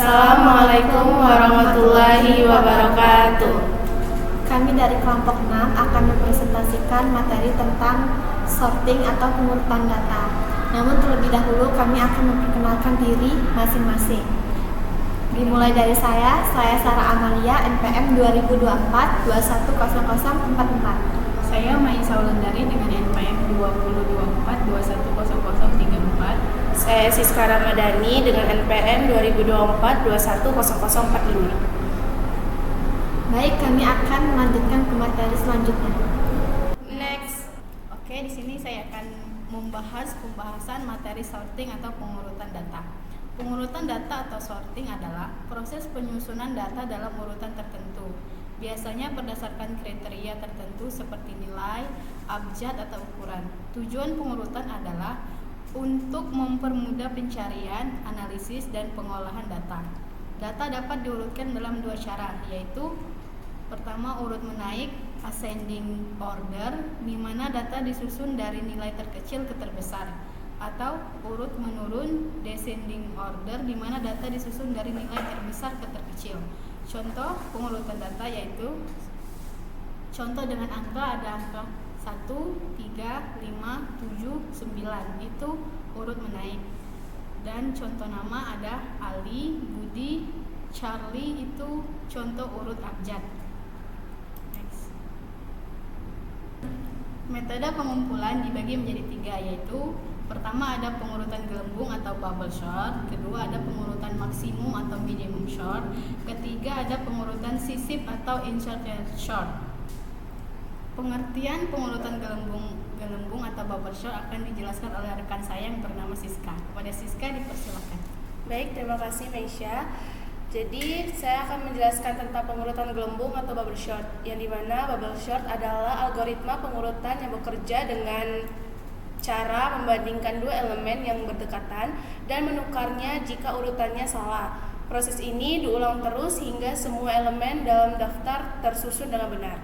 Assalamualaikum warahmatullahi wabarakatuh. Kami dari kelompok 6 akan mempresentasikan materi tentang sorting atau pengurutan data. Namun terlebih dahulu kami akan memperkenalkan diri masing-masing. Dimulai dari saya Sarah Amalia, NPM 2024-210044. Saya Maisa Wulandari dengan NPM 2024-210034. Saya Siska Ramadhani dengan NPM 2024-210045. Baik, kami akan melanjutkan ke materi selanjutnya. Next. Oke, di sini saya akan membahas pembahasan materi sorting atau pengurutan data. Pengurutan data atau sorting adalah proses penyusunan data dalam urutan tertentu. Biasanya berdasarkan kriteria tertentu seperti nilai, abjad atau ukuran. Tujuan pengurutan adalah untuk mempermudah pencarian, analisis, dan pengolahan data. Data dapat diurutkan dalam dua cara, yaitu pertama urut menaik ascending order, di mana data disusun dari nilai terkecil ke terbesar, atau urut menurun descending order, di mana data disusun dari nilai terbesar ke terkecil. Contoh pengurutan data yaitu contoh dengan angka, ada angka 1, 3, 5, 7, 9, itu urut menaik. Dan contoh nama ada Ali, Budi, Charlie, itu contoh urut abjad. Next. Metode pengumpulan dibagi menjadi 3, yaitu pertama ada pengurutan gelembung atau bubble sort, kedua ada pengurutan maksimum atau minimum sort, ketiga ada pengurutan sisip atau inserted sort. Pengertian pengurutan gelembung atau bubble sort akan dijelaskan oleh rekan saya yang bernama Siska. Kepada Siska dipersilakan. Baik, terima kasih Maisha. Jadi saya akan menjelaskan tentang pengurutan gelembung atau bubble sort, yang dimana bubble sort adalah algoritma pengurutan yang bekerja dengan cara membandingkan dua elemen yang berdekatan dan menukarnya jika urutannya salah. Proses ini diulang terus hingga semua elemen dalam daftar tersusun dengan benar.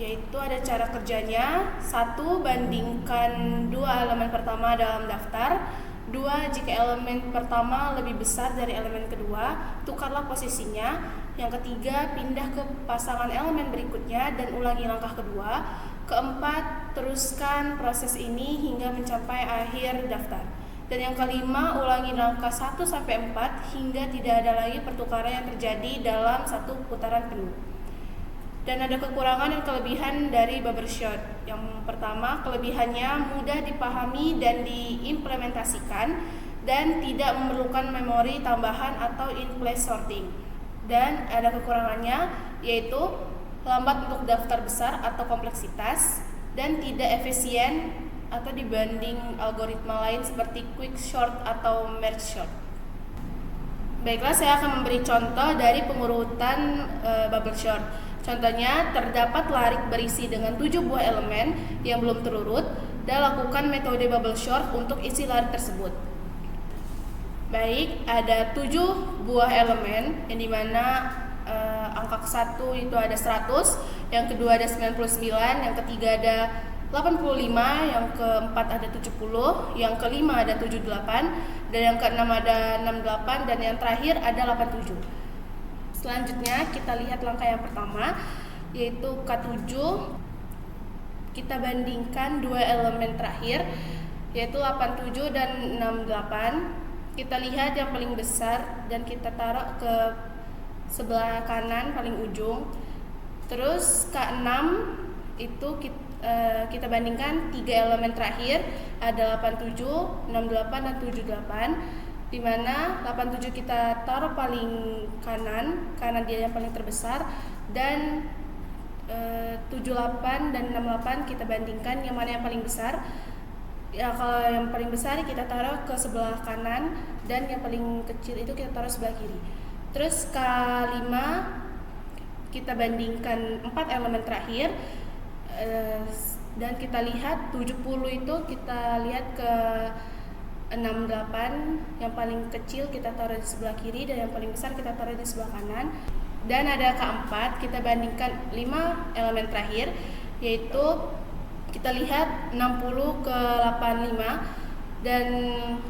Yaitu ada cara kerjanya: 1. Bandingkan dua elemen pertama dalam daftar. 2. Jika elemen pertama lebih besar dari elemen kedua, tukarlah posisinya. Yang ketiga, pindah ke pasangan elemen berikutnya dan ulangi langkah kedua. Keempat, teruskan proses ini hingga mencapai akhir daftar. Dan yang kelima, ulangi langkah 1-4 hingga tidak ada lagi pertukaran yang terjadi dalam satu putaran penuh. Dan ada kekurangan dan kelebihan dari bubble sort. Yang pertama, kelebihannya mudah dipahami dan diimplementasikan dan tidak memerlukan memori tambahan atau in-place sorting. Dan ada kekurangannya, yaitu lambat untuk daftar besar atau kompleksitas dan tidak efisien atau dibanding algoritma lain seperti quick sort atau merge sort. Baiklah, saya akan memberi contoh dari pengurutan bubble sort. Contohnya, terdapat larik berisi dengan 7 buah elemen yang belum terurut, dan lakukan metode bubble sort untuk isi larik tersebut. Baik, ada 7 buah elemen yang dimana angka ke-1 itu ada 100, yang kedua ada 99, yang ketiga ada 85, yang keempat ada 70, yang kelima ada 78, dan yang keenam ada 68, dan yang terakhir ada 87. Selanjutnya kita lihat langkah yang pertama, yaitu K7. Kita bandingkan dua elemen terakhir, yaitu 87 dan 68. Kita lihat yang paling besar dan kita taruh ke sebelah kanan paling ujung. Terus K6 itu kita bandingkan 3 elemen terakhir, ada 87, 68, dan 78. Di mana 87 kita taruh paling kanan karena dia yang paling terbesar, dan 78 dan 68 kita bandingkan yang mana yang paling besar. Ya, kalau yang paling besar kita taruh ke sebelah kanan dan yang paling kecil itu kita taruh sebelah kiri. Terus K5 kita bandingkan 4 elemen terakhir, dan kita lihat 70 itu kita lihat ke 68, yang paling kecil kita taruh di sebelah kiri dan yang paling besar kita taruh di sebelah kanan. Dan ada K4, kita bandingkan 5 elemen terakhir, yaitu kita lihat 60 ke 85, Dan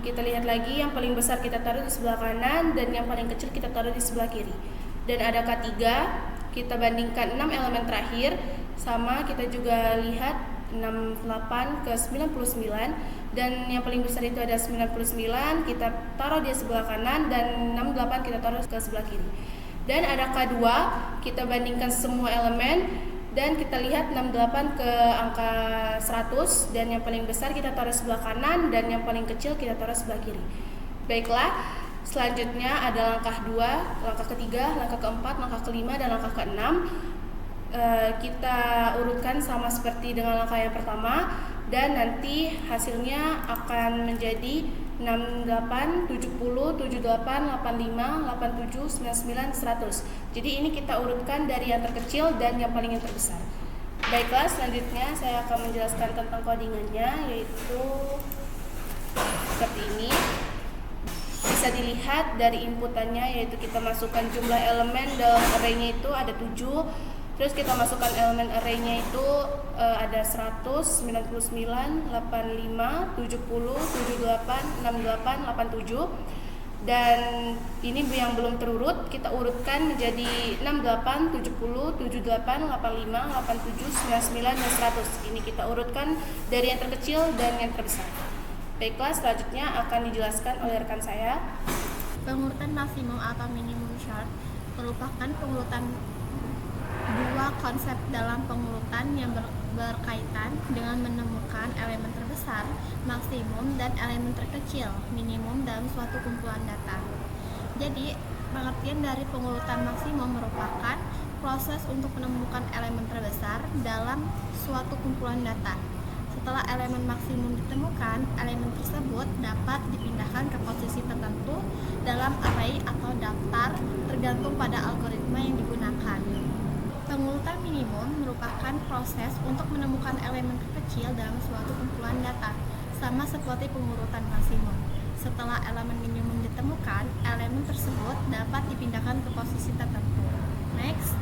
kita lihat lagi, yang paling besar kita taruh di sebelah kanan dan yang paling kecil kita taruh di sebelah kiri. Dan ada K3, kita bandingkan 6 elemen terakhir, sama kita juga lihat 68 ke 99, dan yang paling besar itu ada 99, kita taruh di sebelah kanan, dan 68 kita taruh ke sebelah kiri. Dan ada K2, kita bandingkan semua elemen dan kita lihat 68 ke angka 100, dan yang paling besar kita taruh sebelah kanan dan yang paling kecil kita taruh sebelah kiri. Baiklah, selanjutnya ada langkah 2, langkah ketiga, langkah keempat, langkah kelima, dan langkah keenam. Kita urutkan sama seperti dengan langkah yang pertama, dan nanti hasilnya akan menjadi 68, 70, 78, 85, 87, 99, 100. Jadi ini kita urutkan dari yang terkecil dan yang paling yang terbesar. Baiklah, selanjutnya saya akan menjelaskan tentang codingannya, yaitu seperti ini. Bisa dilihat dari inputannya, yaitu kita masukkan jumlah elemen dalam array-nya itu ada 7. Terus kita masukkan elemen array-nya itu ada 100, 99, 85, 70, 78, 68, 87. Dan ini yang belum terurut, kita urutkan menjadi 68, 70, 78, 85, 87, 99, dan 100. Ini kita urutkan dari yang terkecil dan yang terbesar. Baiklah, selanjutnya akan dijelaskan oleh rekan saya. Pengurutan maksimum atau minimum short merupakan pengurutan dua konsep dalam pengurutan yang berkaitan dengan menemukan elemen terbesar, maksimum, dan elemen terkecil, minimum, dalam suatu kumpulan data. Jadi, pengertian dari pengurutan maksimum merupakan proses untuk menemukan elemen terbesar dalam suatu kumpulan data. Setelah elemen maksimum ditemukan, elemen tersebut dapat dipindahkan ke posisi tertentu dalam array atau daftar tergantung pada algoritma yang digunakan. Pengurutan minimum merupakan proses untuk menemukan elemen terkecil dalam suatu kumpulan data, sama seperti pengurutan maksimum. Setelah elemen minimum ditemukan, elemen tersebut dapat dipindahkan ke posisi tertentu. Next.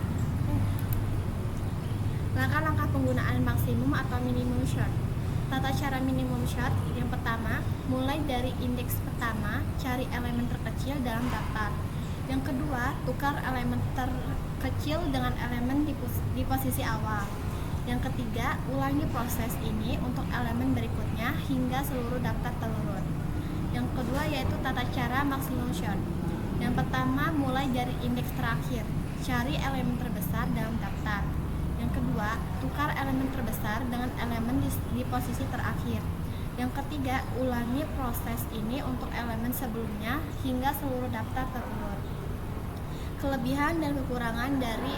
Langkah-langkah penggunaan maksimum atau minimum short. Tata cara minimum short yang pertama, mulai dari indeks pertama, cari elemen terkecil dalam daftar. Yang kedua, tukar elemen terkecil dengan elemen di posisi awal. Yang ketiga, ulangi proses ini untuk elemen berikutnya hingga seluruh daftar terurut. Yang kedua yaitu tata cara maksimum short. Yang pertama, mulai dari indeks terakhir, cari elemen terbesar dalam daftar. Yang kedua, tukar elemen terbesar dengan elemen di posisi terakhir. Yang ketiga, ulangi proses ini untuk elemen sebelumnya hingga seluruh daftar terurut. Kelebihan dan kekurangan dari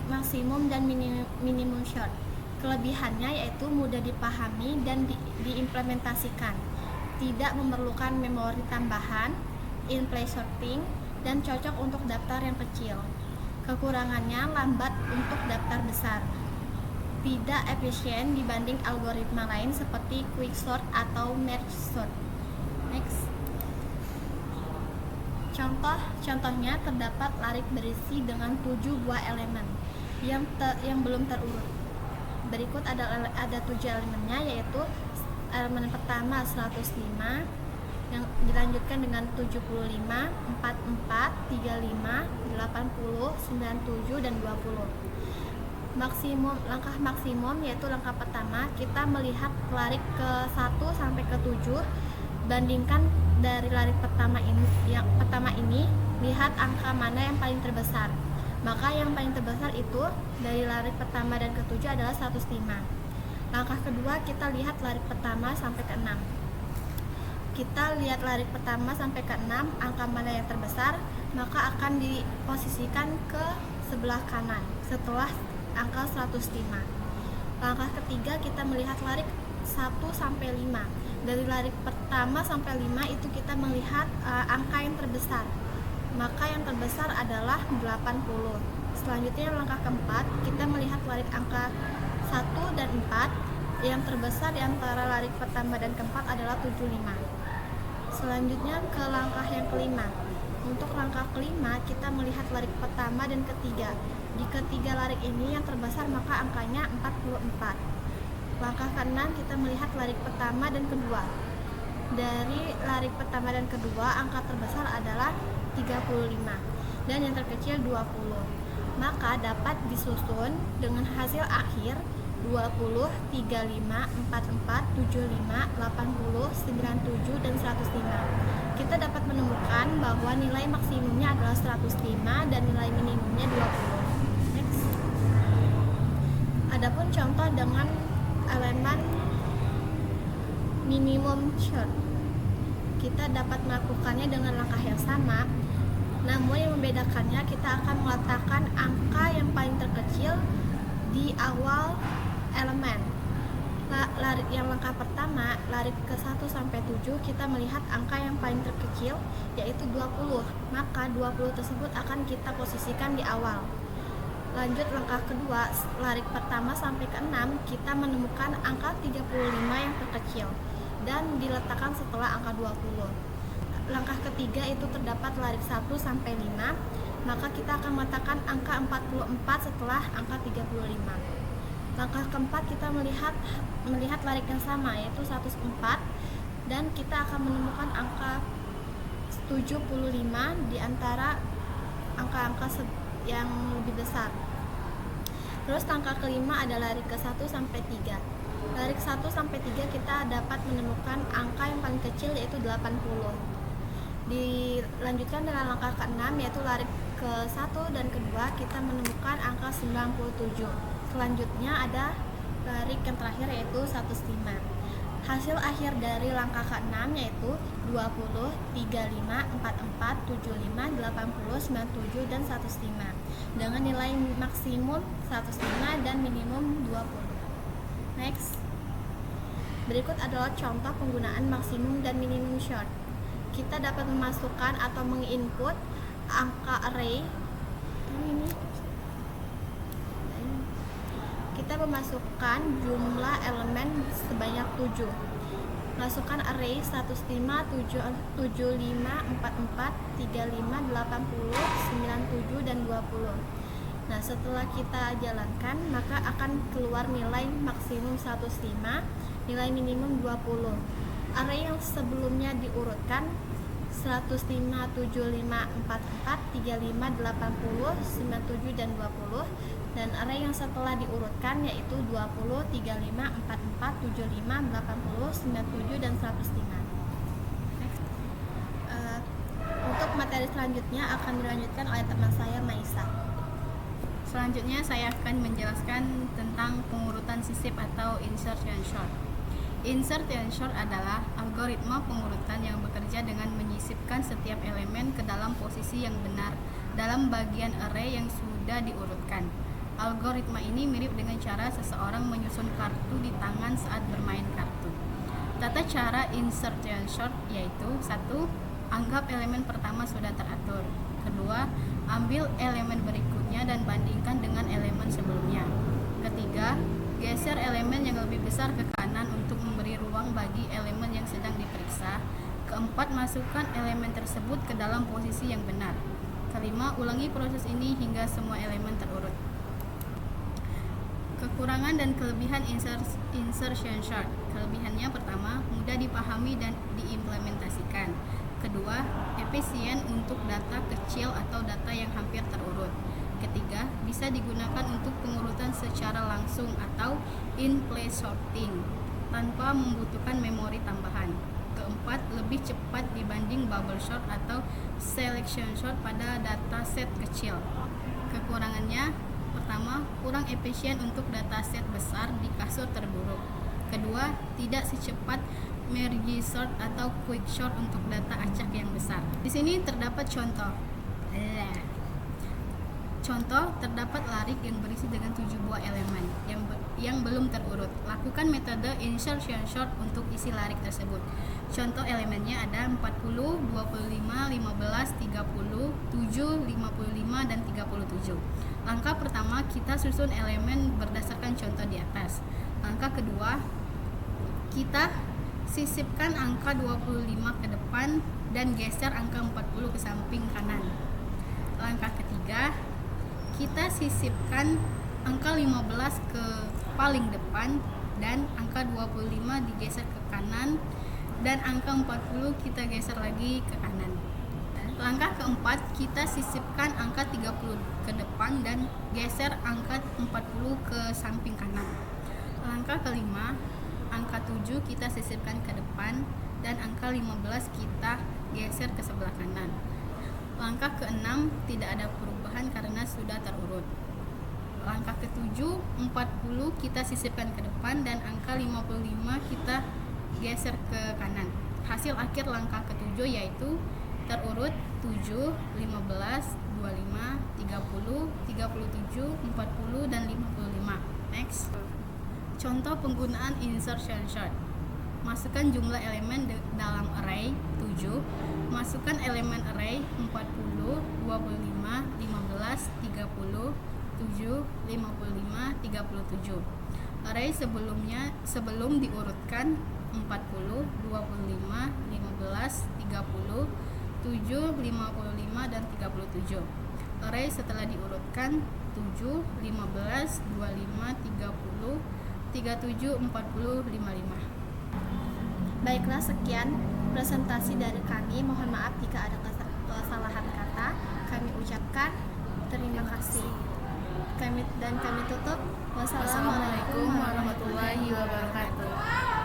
maksimum dan minimum short. Kelebihannya yaitu mudah dipahami dan diimplementasikan, tidak memerlukan memori tambahan, in-place sorting, dan cocok untuk daftar yang kecil. Kekurangannya lambat untuk daftar besar, tidak efisien dibanding algoritma lain seperti quicksort atau merge sort. Next. Contohnya terdapat larik berisi dengan 7 buah elemen yang belum terurut. Berikut ada 7 elemennya, yaitu elemen pertama 105, yang dilanjutkan dengan 75, 44, 35, 80, 97, dan 20. Langkah maksimum yaitu langkah pertama, kita melihat larik ke 1 sampai ke 7. Bandingkan dari larik pertama ini, lihat angka mana yang paling terbesar. Maka yang paling terbesar itu dari larik pertama dan ke-7 adalah 105. Langkah kedua, kita lihat larik pertama sampai ke-6. Kita lihat larik pertama sampai ke-6, angka mana yang terbesar, maka akan diposisikan ke sebelah kanan setelah angka 105. Langkah ketiga, kita melihat larik 1 sampai 5. Dari larik pertama sampai 5 itu kita melihat angka yang terbesar. Maka yang terbesar adalah 80. Selanjutnya langkah keempat, kita melihat larik angka 1 dan 4. Yang terbesar di antara larik pertama dan keempat adalah 75. Selanjutnya ke langkah yang kelima. Untuk langkah kelima, kita melihat larik pertama dan ketiga. Di ketiga larik ini yang terbesar maka angkanya 44. Langkah ke-6 kita melihat larik pertama dan kedua. Dari larik pertama dan kedua, angka terbesar adalah 35 dan yang terkecil 20. Maka dapat disusun dengan hasil akhir 20, 35, 44, 75, 80, 97, dan 105. Kita dapat menemukan bahwa nilai maksimumnya adalah 105 dan nilai minimumnya 20. Next. Adapun contoh dengan elemen minimum short. Kita dapat melakukannya dengan langkah yang sama, namun yang membedakannya kita akan meletakkan angka yang paling terkecil di awal elemen. Yang langkah pertama, larik ke 1 sampai 7, kita melihat angka yang paling terkecil yaitu 20. Maka 20 tersebut akan kita posisikan di awal. Lanjut langkah kedua, larik pertama sampai ke 6, kita menemukan angka 35 yang terkecil dan diletakkan setelah angka 20. Langkah ketiga itu terdapat larik 1 sampai 5, maka kita akan meletakkan angka 44 setelah angka 35. Langkah keempat kita melihat larik yang sama yaitu 104 dan kita akan menemukan angka 75 di antara angka-angka yang lebih besar. Terus langkah kelima ada larik ke 1 sampai 3. Larik 1 sampai 3 kita dapat menemukan angka yang paling kecil yaitu 80. Dilanjutkan dengan langkah ke-6 yaitu larik ke 1 dan kedua kita menemukan angka 97. Selanjutnya ada larik yang terakhir yaitu 105. Hasil akhir dari langkah ke-6 yaitu 20, 35, 44, 75, 80, 97, dan 105 dengan nilai maksimum 105 dan minimum 20. Next. Berikut adalah contoh penggunaan maksimum dan minimum short. Kita dapat memasukkan atau menginput angka array. Kita memasukkan jumlah elemen sebanyak 7. Masukkan array 105, 75, 44, 35, 80, 97, dan 20. Nah, setelah kita jalankan, maka akan keluar nilai maksimum 105, nilai minimum 20. Array yang sebelumnya diurutkan 105, 75, 44, 35, 80, 97, dan 20. Dan array yang setelah diurutkan yaitu 20, 35, 44, 75, 80, 97, dan 105. Untuk materi selanjutnya akan dilanjutkan oleh teman saya, Maisa. Selanjutnya saya akan menjelaskan tentang pengurutan sisip atau insert and sort. Insert and sort adalah algoritma pengurutan yang bekerja dengan menyisipkan setiap elemen ke dalam posisi yang benar dalam bagian array yang sudah diurutkan. Algoritma ini mirip dengan cara seseorang menyusun kartu di tangan saat bermain kartu. Tata cara insert and sort yaitu: 1. Anggap elemen pertama sudah teratur. 2. Ambil elemen berikutnya dan bandingkan dengan elemen sebelumnya. 3. Geser elemen yang lebih besar ke kanan untuk memberi ruang bagi elemen yang sedang diperiksa. 4. Masukkan elemen tersebut ke dalam posisi yang benar. 5. Ulangi proses ini hingga semua elemen terurut. Kekurangan dan kelebihan insertion sort. Kelebihannya: pertama, mudah dipahami dan diimplementasikan. Kedua, efisien untuk data kecil atau data yang hampir terurut. Ketiga, bisa digunakan untuk pengurutan secara langsung atau in-place sorting tanpa membutuhkan memori tambahan. Keempat, lebih cepat dibanding bubble sort atau selection sort pada dataset kecil. Kekurangannya: pertama, kurang efisien untuk dataset besar di kasus terburuk. Kedua, tidak secepat merge sort atau quick sort untuk data acak yang besar. Di sini terdapat contoh. Terdapat larik yang berisi dengan 7 buah elemen yang belum terurut. Lakukan metode insertion sort untuk isi larik tersebut. Contoh elemennya ada 40, 25, 15, 30, 7, 55, dan 37. Langkah pertama, kita susun elemen berdasarkan contoh di atas. Langkah kedua, kita sisipkan angka 25 ke depan dan geser angka 40 ke samping kanan. Langkah ketiga, kita sisipkan angka 15 ke paling depan dan angka 25 digeser ke kanan, dan angka 40 kita geser lagi ke kanan. Langkah keempat, kita sisipkan angka 30 ke depan dan geser angka 40 ke samping kanan. Langkah kelima, angka 7 kita sisipkan ke depan dan angka 15 kita geser ke sebelah kanan. Langkah keenam, tidak ada perubahan karena sudah terurut. Langkah ketujuh, 40 kita sisipkan ke depan dan angka 55 kita geser ke kanan. Hasil akhir langkah ketujuh yaitu terurut 7, 15, 25, 30, 37, 40, dan 55. Next. Contoh penggunaan insertion sort. Masukkan jumlah elemen dalam array 7. Masukkan elemen array 40, 25, 15, 30, 7, 55, 37. Array sebelum diurutkan 40, 25, 15, 30, 7, 55, dan 37. Array setelah diurutkan 7, 15, 25, 30, 37, 40, 55. Baiklah, sekian presentasi dari kami. Mohon maaf jika ada kesalahan kata. Kami ucapkan terima kasih. Kami tutup. Wassalamualaikum warahmatullahi wabarakatuh.